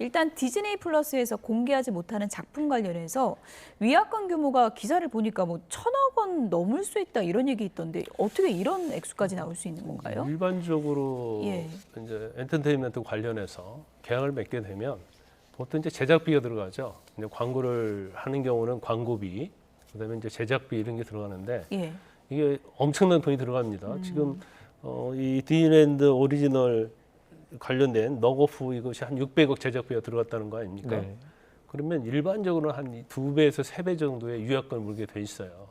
일단 디즈니이 플러스에서 공개하지 못하는 작품 관련해서 위약금 규모가 기사를 보니까 뭐 1,000억 원 넘을 수 있다 이런 얘기 있던데 어떻게 이런 액수까지 나올 수 있는 건가요? 일반적으로 예. 이제 엔터테인먼트 관련해서 계약을 맺게 되면 보통 이제 제작비가 들어가죠. 이제 광고를 하는 경우는 광고비, 그다음에 이제 제작비 이런 게 들어가는데 예. 이게 엄청난 돈이 들어갑니다. 지금 이 디즈니랜드 오리지널 관련된 넉오프 이것이 한 600억 제작비가 들어갔다는 거 아닙니까? 네. 그러면 일반적으로 한 2배에서 3배 정도의 유약금을 물게 돼 있어요.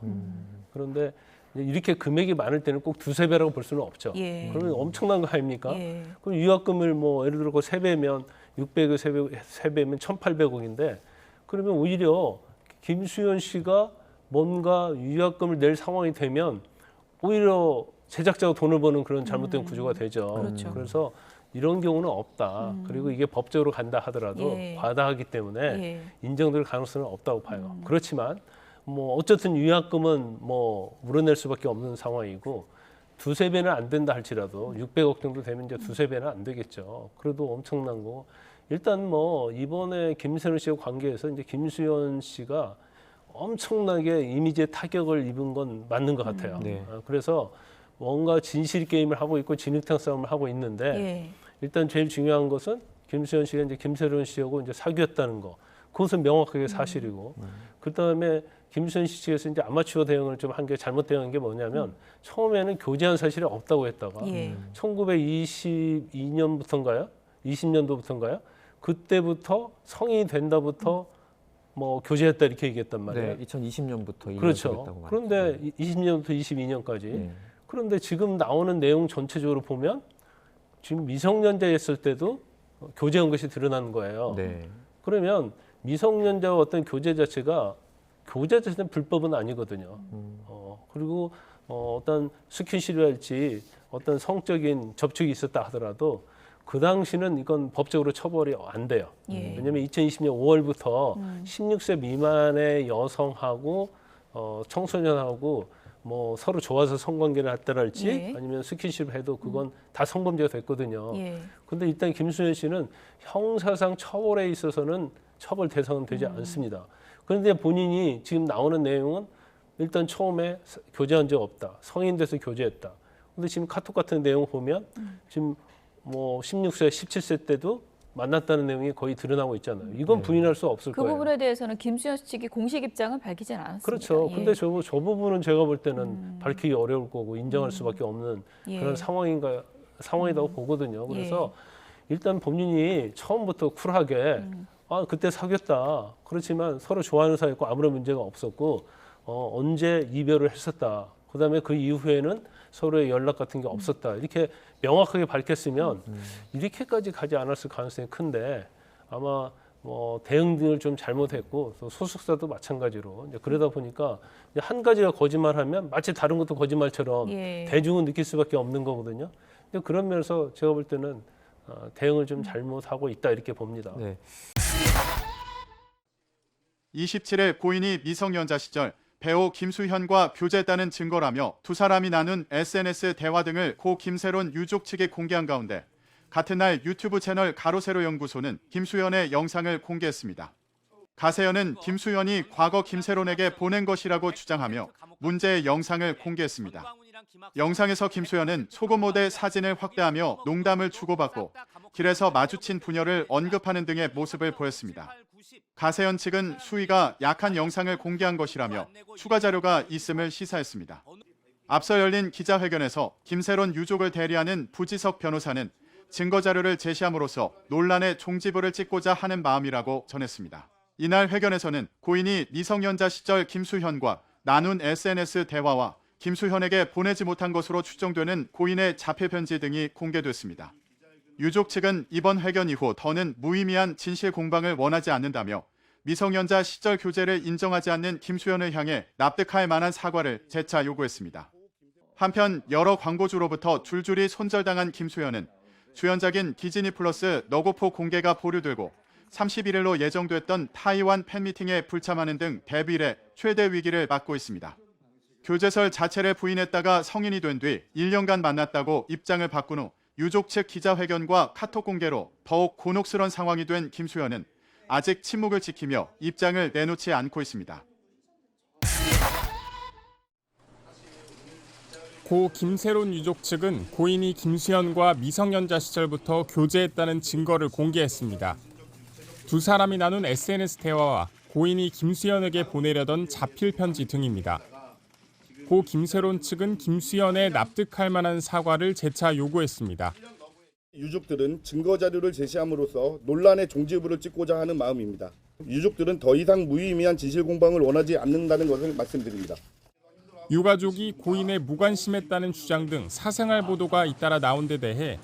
그런데 이제 이렇게 금액이 많을 때는 꼭 2~3배라고 볼 수는 없죠. 예. 그러면 엄청난 거 아닙니까? 예. 그럼 유약금을 뭐 예를 들어 3배면 600의 3배면 1,800억인데 그러면 오히려 김수현 씨가 뭔가 유약금을 낼 상황이 되면 오히려 제작자가 돈을 버는 그런 잘못된 구조가 되죠. 그렇죠. 그래서 이런 경우는 없다. 그리고 이게 법적으로 간다 하더라도 예. 과다하기 때문에 예. 인정될 가능성은 없다고 봐요. 그렇지만 뭐 어쨌든 유약금은 뭐 물어낼 수밖에 없는 상황이고 2~3배는 안 된다 할지라도 600억 정도 되면 이제 2~3배는 안 되겠죠. 그래도 엄청난 거. 일단 뭐 이번에 김세론 씨와 관계해서 이제 김수현 씨가 엄청나게 이미지에 타격을 입은 건 맞는 것 같아요. 네. 그래서 뭔가 진실 게임을 하고 있고 진흙탕 싸움을 하고 있는데 예. 일단 제일 중요한 것은 김수현 씨가 이제 김세론 씨하고 이제 사귀었다는 거. 그것은 명확하게 사실이고. 그다음에 김수현 씨 측에서 이제 아마추어 대응을 좀 한 게 잘못 대응한 게 뭐냐면 처음에는 교제한 사실이 없다고 했다가 예. 1922년부터인가요? 20년도부터인가요? 그때부터 성인이 된다부터 뭐 교제했다 이렇게 얘기했단 말이에요. 네, 2020년부터 그렇죠. 그런데 20년부터 22년까지. 네. 그런데 지금 나오는 내용 전체적으로 보면 지금 미성년자였을 때도 교제한 것이 드러나는 거예요. 네. 그러면 미성년자와 어떤 교제 자체가 교제 자체는 불법은 아니거든요. 그리고 어떤 스킨십이랄지 어떤 성적인 접촉이 있었다 하더라도 그 당시는 이건 법적으로 처벌이 안 돼요. 예. 왜냐하면 2020년 5월부터 16세 미만의 여성하고 청소년하고 뭐 서로 좋아서 성관계를 했다랄지 예. 아니면 스킨십을 해도 그건 다 성범죄가 됐거든요. 예. 근데 일단 김수현 씨는 형사상 처벌에 있어서는 처벌 대상은 되지 않습니다. 그런데 본인이 지금 나오는 내용은 일단 처음에 교제한 적 없다. 성인 돼서 교제했다. 근데 지금 카톡 같은 내용 보면 지금 뭐 16세, 17세 때도 만났다는 내용이 거의 드러나고 있잖아요. 이건 부인할 수 없을 그 거예요. 부분에 대해서는 김수현 씨 측이 공식 입장은 밝히진 않았습니다. 그렇죠. 예. 근데 저 부분은 제가 볼 때는 밝히기 어려울 거고 인정할 수밖에 없는 예. 그런 상황이라고 보거든요. 그래서 일단 본인이 처음부터 쿨하게 아 그때 사귀었다. 그렇지만 서로 좋아하는 사이였고 아무런 문제가 없었고 언제 이별을 했었다. 그다음에 그 이후에는 서로의 연락 같은 게 없었다. 이렇게 명확하게 밝혔으면 이렇게까지 가지 않았을 가능성이 큰데 아마 뭐 대응 등을 좀 잘못했고 또 소속사도 마찬가지로 이제 그러다 보니까 이제 한 가지가 거짓말하면 마치 다른 것도 거짓말처럼 예. 대중은 느낄 수밖에 없는 거거든요. 근데 그런 면에서 제가 볼 때는 대응을 좀 잘못하고 있다 이렇게 봅니다. 네. 27일 고인이 미성년자 시절 배우 김수현과 교제했다는 증거라며 두 사람이 나눈 SNS 대화 등을 고 김세론 유족 측에 공개한 가운데 같은 날 유튜브 채널 가로세로 연구소는 김수현의 영상을 공개했습니다. 가세연은 김수현이 과거 김세론에게 보낸 것이라고 주장하며 문제의 영상을 공개했습니다. 영상에서 김수현은 속옷 모델 사진을 확대하며 농담을 주고받고 길에서 마주친 부녀를 언급하는 등의 모습을 보였습니다. 가세연 측은 수위가 약한 영상을 공개한 것이라며 추가 자료가 있음을 시사했습니다. 앞서 열린 기자회견에서 김세론 유족을 대리하는 부지석 변호사는 증거 자료를 제시함으로써 논란의 종지부를 찍고자 하는 마음이라고 전했습니다. 이날 회견에서는 고인이 미성년자 시절 김수현과 나눈 SNS 대화와 김수현에게 보내지 못한 것으로 추정되는 고인의 자폐 편지 등이 공개됐습니다. 유족 측은 이번 회견 이후 더는 무의미한 진실 공방을 원하지 않는다며 미성년자 시절 교제를 인정하지 않는 김수현을 향해 납득할 만한 사과를 재차 요구했습니다. 한편 여러 광고주로부터 줄줄이 손절당한 김수현은 주연작인 디즈니 플러스 너고포 공개가 보류되고 31일로 예정됐던 타이완 팬미팅에 불참하는 등 데뷔 최대 위기를 맞고 있습니다. 교제설 자체를 부인했다가 성인이 된 뒤 1년간 만났다고 입장을 바꾼 후 유족 측 기자회견과 카톡 공개로 더욱 곤혹스러운 상황이 된 김수현은 아직 침묵을 지키며 입장을 내놓지 않고 있습니다. 고 김세론 유족 측은 고인이 김수현과 미성년자 시절부터 교제했다는 증거를 공개했습니다. 두 사람이 나눈 SNS 대화와 고인이 김수현에게 보내려던 자필 편지 등입니다. 고 김세론 측은 김수현의 납득할 만한 사과를 재차 요구했습니다. 유족들은 증거 자료를 제시함으로써 논란의 종지부를 찍고자 하는 마음입니다. 유족들은 더 이상 무의미한 진실 공방을 원하지 않는다는 것을 말씀드립니다. 유가족이 고인의 무관심했다는 주장 등 사생활 보도가 잇따라 나온 데 대해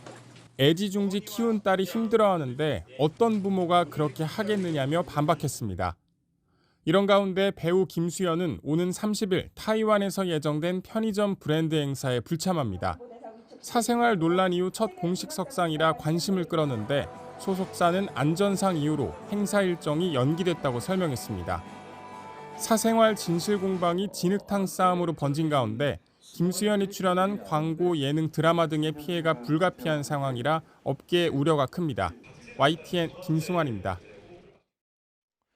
애지중지 키운 딸이 힘들어하는데 어떤 부모가 그렇게 하겠느냐며 반박했습니다. 이런 가운데 배우 김수현은 오는 30일 타이완에서 예정된 편의점 브랜드 행사에 불참합니다. 사생활 논란 이후 첫 공식 석상이라 관심을 끌었는데 소속사는 안전상 이유로 행사 일정이 연기됐다고 설명했습니다. 사생활 진실 공방이 진흙탕 싸움으로 번진 가운데 김수현이 출연한 광고, 예능, 드라마 등의 피해가 불가피한 상황이라 업계의 우려가 큽니다. YTN 김승환입니다.